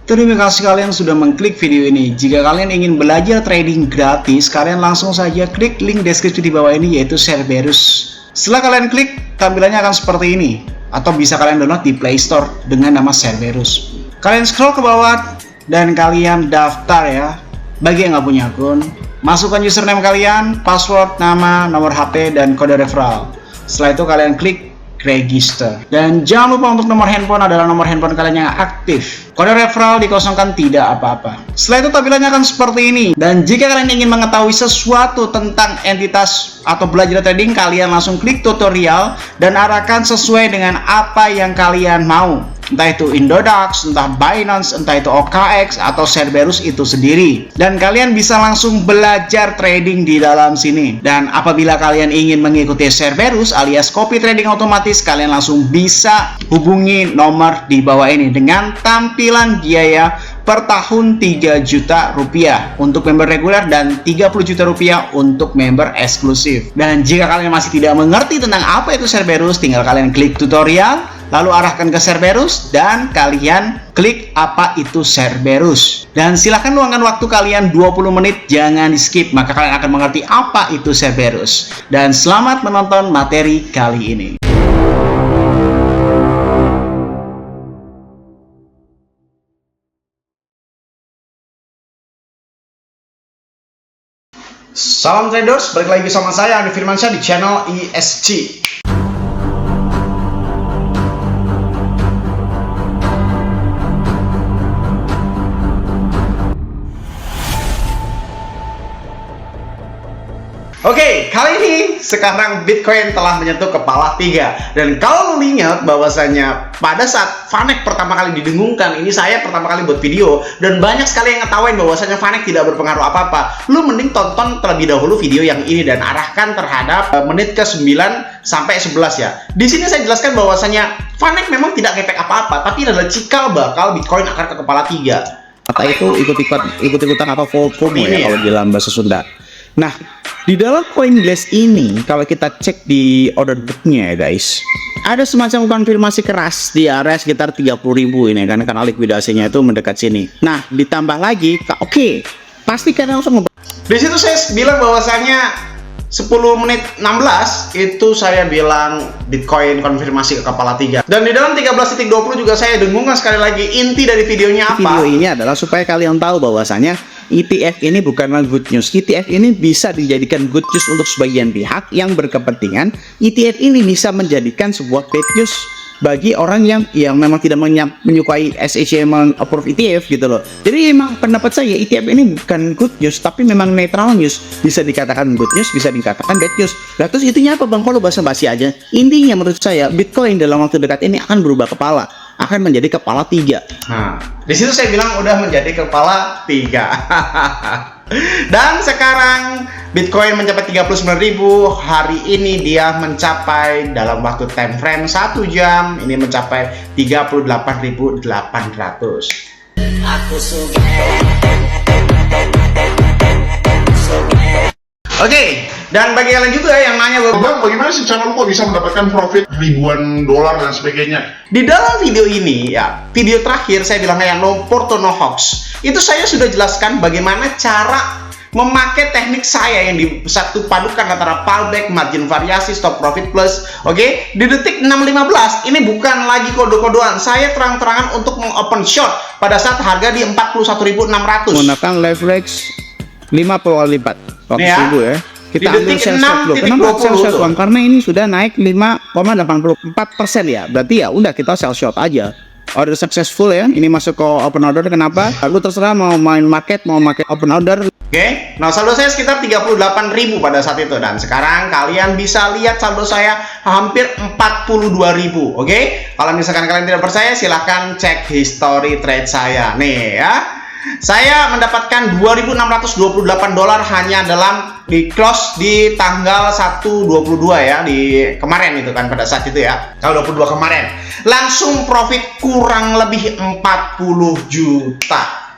Terima kasih kalian sudah mengklik video ini. Jika kalian ingin belajar trading gratis, kalian langsung saja klik link deskripsi di bawah ini, yaitu Cerberus. Setelah kalian klik, tampilannya akan seperti ini. Atau bisa kalian download di Play Store dengan nama Cerberus. Kalian scroll ke bawah dan kalian daftar ya. Bagi yang nggak punya akun, masukkan username kalian, password, nama, nomor HP, dan kode referral. Setelah itu kalian klik register. Dan jangan lupa untuk nomor handphone adalah nomor handphone kalian yang aktif. Kode referral dikosongkan, tidak apa-apa. Setelah itu tampilannya akan seperti ini. Dan jika kalian ingin mengetahui sesuatu tentang entitas atau belajar trading, kalian langsung klik tutorial dan arahkan sesuai dengan apa yang kalian mau. Entah itu Indodax, entah Binance, entah itu OKX, atau Cerberus itu sendiri. Dan kalian bisa langsung belajar trading di dalam sini. Dan apabila kalian ingin mengikuti Cerberus alias copy trading otomatis, kalian langsung bisa hubungi nomor di bawah ini dengan tampilan biaya per tahun 3 juta rupiah untuk member reguler dan 30 juta rupiah untuk member eksklusif. Dan jika kalian masih tidak mengerti tentang apa itu Cerberus, tinggal kalian klik tutorial, lalu arahkan ke Cerberus dan kalian klik apa itu Cerberus. Dan silahkan luangkan waktu kalian 20 menit, jangan di skip, maka kalian akan mengerti apa itu Cerberus. Dan selamat menonton materi kali ini. Salam traders, balik lagi sama saya Andi Firmansyah di channel ESG. Oke, kali ini sekarang Bitcoin telah menyentuh kepala 3. Dan kalau lu ingat bahwasanya pada saat Vanek pertama kali didengungkan, ini saya pertama kali buat video dan banyak sekali yang ngetawain bahwasanya Vanek tidak berpengaruh apa-apa. Lu mending tonton terlebih dahulu video yang ini dan arahkan terhadap menit ke 9 sampai 11 ya. Di sini saya jelaskan bahwasanya Vanek memang tidak ngefek apa-apa, tapi adalah cikal bakal Bitcoin akan ke kepala 3. Kata itu ikut-ikutan atau FOMO ya kalau di dalam bahasa Sunda. Nah, di dalam CoinGlass ini, kalau kita cek di order booknya ya guys, ada semacam konfirmasi keras di area sekitar 30.000 ini kan, karena likuidasinya itu mendekat sini. Nah, ditambah lagi, oke, pasti kalian langsung di situ saya bilang bahwasanya 10 menit 16 itu saya bilang Bitcoin konfirmasi ke kepala 3. Dan di dalam 13.20 juga saya dengungkan sekali lagi inti dari videonya apa. Video ini adalah supaya kalian tahu bahwasanya ETF ini bukanlah good news. ETF ini bisa dijadikan good news untuk sebagian pihak yang berkepentingan. ETF ini bisa menjadikan sebuah bad news bagi orang yang memang tidak menyukai SEC approve ETF gitu loh. Jadi emang pendapat saya ETF ini bukan good news, tapi memang netral news. Bisa dikatakan good news, bisa dikatakan bad news. Nah terus intinya apa bang? Kalau basa-basi aja. Intinya menurut saya Bitcoin dalam waktu dekat ini akan berubah kepala, akan menjadi kepala 3. Nah, di situ saya bilang udah menjadi kepala 3. Dan sekarang Bitcoin mencapai 39.000. Hari ini dia mencapai dalam waktu time frame 1 jam ini mencapai 38.800. Oke, dan bagi kalian juga yang nanya, Bang, bagaimana sih cara lu kok bisa mendapatkan profit ribuan dolar dan sebagainya? di dalam video ini ya, video terakhir saya bilang ya no porto no hoax. Itu saya sudah jelaskan bagaimana cara memakai teknik saya yang disatu padukan antara fallback, margin variasi, stop profit plus. Oke, di detik 6.15 ini bukan lagi kode-kodean. Saya terang-terangan untuk mengopen short pada saat harga di 41.600. Menggunakan leverage 50 kali lipat waktu ya, subuh ya. Kita ambil sell short dulu. Kenapa sell short bang? Karena ini sudah naik 5,84% ya. Berarti ya udah kita sell short aja. Order successful ya. Ini masuk ke open order. Kenapa? Lalu terserah mau main market, mau pakai open order. Oke, nah saldo saya sekitar 38.000 pada saat itu, dan sekarang kalian bisa lihat saldo saya hampir 42.000. Oke, kalau misalkan kalian tidak percaya silahkan cek history trade saya nih ya. Saya mendapatkan 2.628 dolar hanya dalam di close di tanggal 1/22 ya, di kemarin itu kan, pada saat itu ya, tanggal 22 kemarin. Langsung profit kurang lebih 40 juta.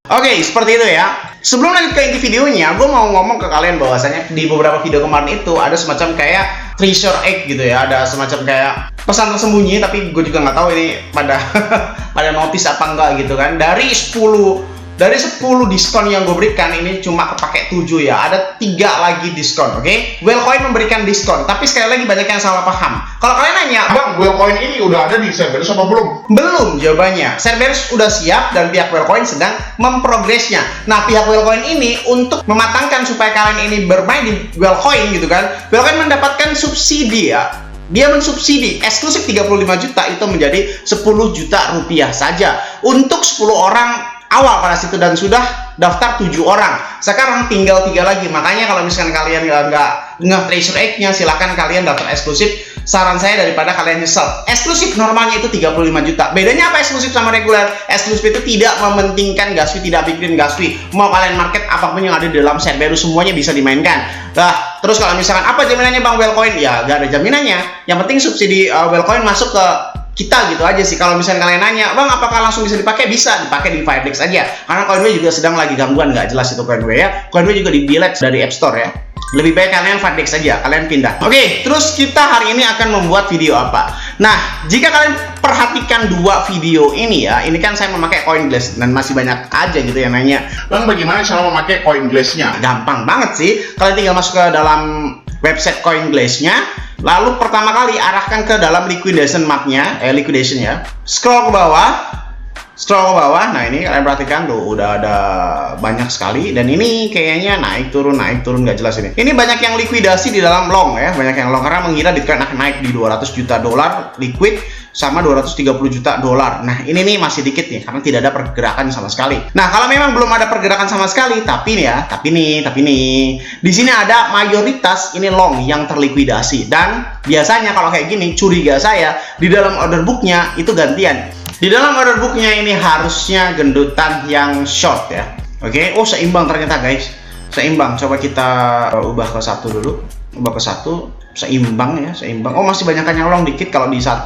Oke, seperti itu ya. Sebelum lanjut ke inti videonya, gue mau ngomong ke kalian bahwasanya di beberapa video kemarin itu ada semacam kayak treasure egg gitu ya, ada semacam kayak pesan tersembunyi, tapi gue juga nggak tahu ini pada pada notice apa enggak gitu kan. Dari 10 diskon yang gue berikan, ini cuma kepake 7 ya. Ada 3 lagi diskon, oke? Wellcoin memberikan diskon, tapi sekali lagi banyak yang salah paham. Kalau kalian nanya, Bang, Wellcoin ini udah ada di Cerberus apa belum? belum jawabannya. Cerberus udah siap dan pihak Wellcoin sedang memprogresnya. Nah, pihak Wellcoin ini untuk mematangkan supaya kalian ini bermain di Wellcoin gitu kan. Wellcoin mendapatkan subsidi ya. Dia mensubsidi eksklusif 35 juta itu menjadi 10 juta rupiah saja untuk 10 orang awal pada situ, dan sudah daftar 7 orang. Sekarang tinggal 3 lagi. Makanya kalau misalkan kalian nggak nge-treasure egg-nya, silahkan kalian daftar eksklusif. Saran saya daripada kalian nyesel. Eksklusif normalnya itu 35 juta. Bedanya apa eksklusif sama reguler? Eksklusif itu tidak mementingkan gas fee, tidak bikin gas fee. Mau kalian market apapun yang ada di dalam Cerberus semuanya bisa dimainkan. Nah, terus kalau misalkan apa jaminannya Bang Wellcoin? Ya, nggak ada jaminannya. Yang penting subsidi Wellcoin masuk ke kita gitu aja sih. Kalau misalnya kalian nanya, Bang, apakah langsung bisa dipakai? Bisa dipakai di Firedex aja. Karena Coinway juga sedang lagi gangguan, nggak jelas itu Coinway ya. Coinway juga di delete dari App Store ya. Lebih baik kalian Firedex aja, kalian pindah. Oke, terus kita hari ini akan membuat video apa? Nah, jika kalian perhatikan 2 video ini ya, ini kan saya memakai CoinGlass dan masih banyak aja gitu yang nanya, Bang, bagaimana cara memakai CoinGlass-nya? gampang banget sih. Kalian tinggal masuk ke dalam website CoinGlass-nya. Lalu pertama kali arahkan ke dalam liquidation map-nya, liquidation ya. Scroll ke bawah. Nah ini kalian perhatikan tuh udah ada banyak sekali, dan ini kayaknya naik turun nggak jelas ini. Ini banyak yang likuidasi di dalam long ya, banyak yang long karena mengira Bitcoin akan naik di 200 juta dolar liquid sama 230 juta dolar. Nah ini nih masih dikit nih karena tidak ada pergerakan sama sekali. Nah kalau memang belum ada pergerakan sama sekali, tapi nih di sini ada mayoritas ini long yang terlikuidasi, dan biasanya kalau kayak gini curiga saya di dalam order booknya itu gantian. Di dalam order booknya ini harusnya gendutan yang short ya. Oke, oh seimbang ternyata guys. Seimbang. Coba kita ubah ke 1 dulu. Ubah ke 1, seimbang ya, seimbang. Oh masih banyakan yang long dikit kalau di 1.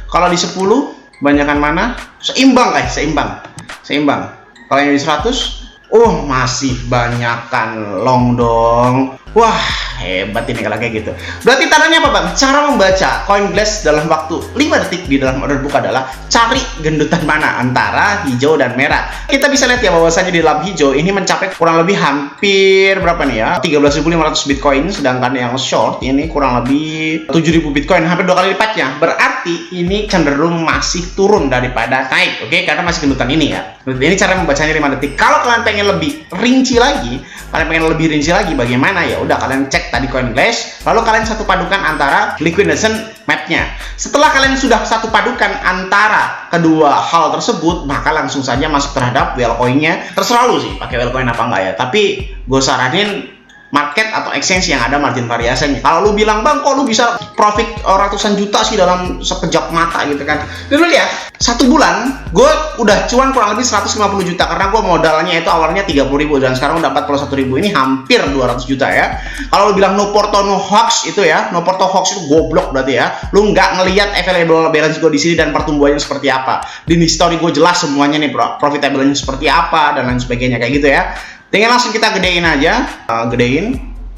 Kalau di 10, banyakan mana? Seimbang guys, seimbang. Kalau yang di 100, oh masih banyakan long dong. Wah, hebat ini kalau kayak gitu. Berarti tandanya apa Bang? Cara membaca CoinGlass dalam waktu 5 detik di dalam order book adalah cari gendutan mana antara hijau dan merah. Kita bisa lihat ya bahwasanya di dalam hijau ini mencapai kurang lebih hampir berapa nih ya? 13.500 Bitcoin, sedangkan yang short ini kurang lebih 7.000 Bitcoin, hampir 2 kali lipatnya. Berarti ini cenderung masih turun daripada naik, oke? Karena masih gendutan ini ya. Ini cara membacanya 5 detik. Kalau kalian pengen lebih rinci lagi, bagaimana ya? Udah kalian cek tadi CoinGlass, lalu kalian satu padukan antara liquidation map-nya. Setelah kalian sudah satu padukan antara kedua hal tersebut, maka langsung saja masuk terhadap Wellcoin-nya. Terserah lu sih pakai Wellcoin apa enggak ya, tapi gue saranin market atau exchange yang ada margin variasinya. Kalau lu bilang, Bang, kok lu bisa profit ratusan juta sih dalam sekejap mata gitu kan. Dan lu lihat, 1 bulan gue udah cuan kurang lebih 150 juta karena gue modalnya itu awalnya 30.000 dan sekarang udah 41.000. Ini hampir 200 juta ya. Kalau lu bilang no porto no hoax itu ya, no porto hoax itu goblok berarti ya. Lu nggak ngelihat available balance gue di sini dan pertumbuhannya seperti apa. Di history gue jelas semuanya nih, profitable-nya seperti apa dan lain sebagainya kayak gitu ya. Tinggal langsung kita gedein aja,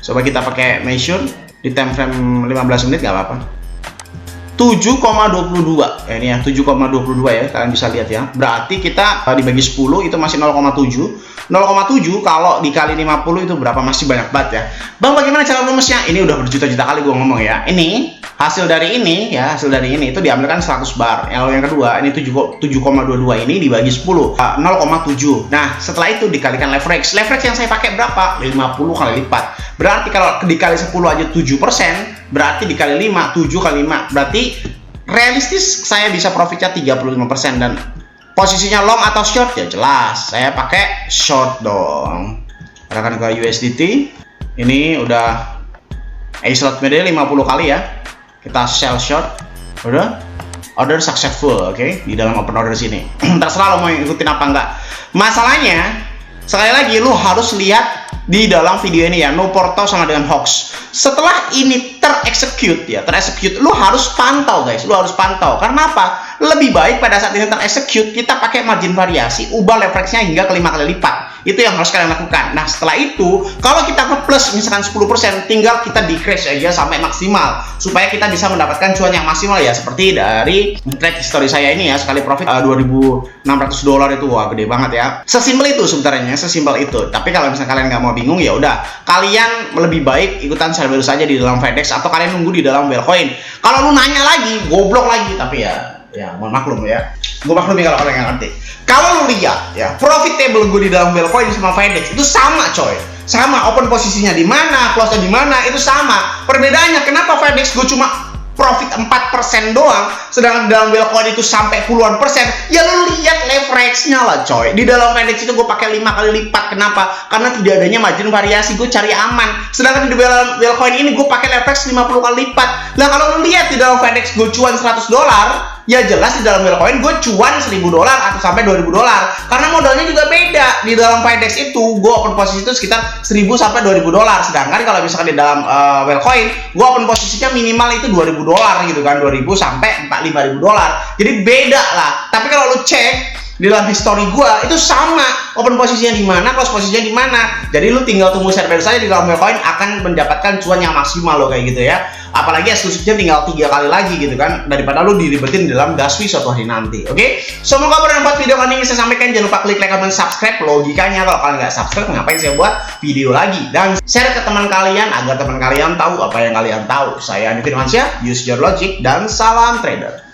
coba kita pakai measure di time frame 15 menit nggak apa-apa. 7,22 ya, ini ya 7,22 ya, kalian bisa lihat ya. Berarti kita dibagi 10 itu masih 0,7. 0,7 kalau dikali 50 itu berapa? Masih banyak banget ya. Bang, bagaimana cara rumusnya? Ini udah berjuta-juta kali gue ngomong ya. Ini hasil dari ini ya, hasil dari ini itu diambilkan 100 bar. Yang kedua ini 7,22 ini dibagi 10, 0,7. Nah setelah itu dikalikan leverage. Leverage yang saya pakai berapa? 50 kali lipat. Berarti kalau dikali 10 aja 7%, berarti dikali 5, 7 kali 5, berarti realistis saya bisa profitnya 35%. Dan posisinya long atau short ya jelas saya pakai short dong. Arahkan ke USDT. Ini udah slot media 50 kali ya. Kita sell short, udah order successful, oke? Di dalam open order sini. Terserah lo mau ikutin apa enggak. Masalahnya sekali lagi lu harus lihat di dalam video ini ya, no portal sama dengan hoax. Setelah ini terexecute ya, lu harus pantau guys, lu harus pantau. Karena apa? Lebih baik pada saat ini terexecute kita pakai margin variasi, ubah leverage-nya hingga ke 5 kali lipat. Itu yang harus kalian lakukan. Nah, setelah itu, kalau kita nge-plus misalkan 10%, tinggal kita decrease aja sampai maksimal supaya kita bisa mendapatkan cuan yang maksimal ya, seperti dari trade history saya ini ya, sekali profit $2.600 itu, wah gede banget ya. Sesimpel itu sebenarnya, sesimpel itu. Tapi kalau misalnya kalian nggak mau bingung ya udah, kalian lebih baik ikutan Cerberus saja di dalam FedEx atau kalian nunggu di dalam Wellcoin. Kalau lu nanya lagi, goblok lagi, tapi ya mohon maklum ya, gue maklumi kalau kalian nggak ngerti. Kalau lu lihat ya, profitable gue di dalam Wellcoin sama FedEx itu sama coy, sama. Open posisinya di mana, close-nya di mana, itu sama. Perbedaannya kenapa FedEx gue cuma profit 4% doang, sedangkan di dalam Wellcoin itu sampai puluhan persen. Ya lu lihat leverage-nya lah coy. Di dalam FedEx itu gue pakai 5 kali lipat. Kenapa? Karena tidak adanya margin variasi, gue cari aman. Sedangkan di dalam Wellcoin ini gue pakai leverage 50 kali lipat. Nah kalau lu lihat di dalam FedEx gue cuan $100, ya jelas di dalam Wellcoin gue cuan $1.000 atau sampai $2.000, karena modalnya juga beda. Di dalam FedEx itu gue open posisi itu sekitar $1.000 sampai $2.000, sedangkan kalau misalkan di dalam Wellcoin gue open posisinya minimal itu $2.000 gitu kan, $2.000 sampai $5.000. Jadi beda lah. Tapi kalau lu cek di dalam history gua itu sama, open posisinya di mana, close posisinya di mana. Jadi lu tinggal tunggu Cerberus saja di dalam Wellcoin akan mendapatkan cuan yang maksimal lo kayak gitu ya. Apalagi eksklusifnya tinggal 3 kali lagi gitu kan, daripada lu diribetin dalam Gaswi suatu hari nanti. Oke? Semoga bermanfaat video kali ini saya sampaikan. Jangan lupa klik like, comment, subscribe. Logikanya kalau kalian nggak subscribe, ngapain saya buat video lagi? Dan share ke teman kalian agar teman kalian tahu apa yang kalian tahu. Saya Andi Firmansyah, use your logic dan salam trader.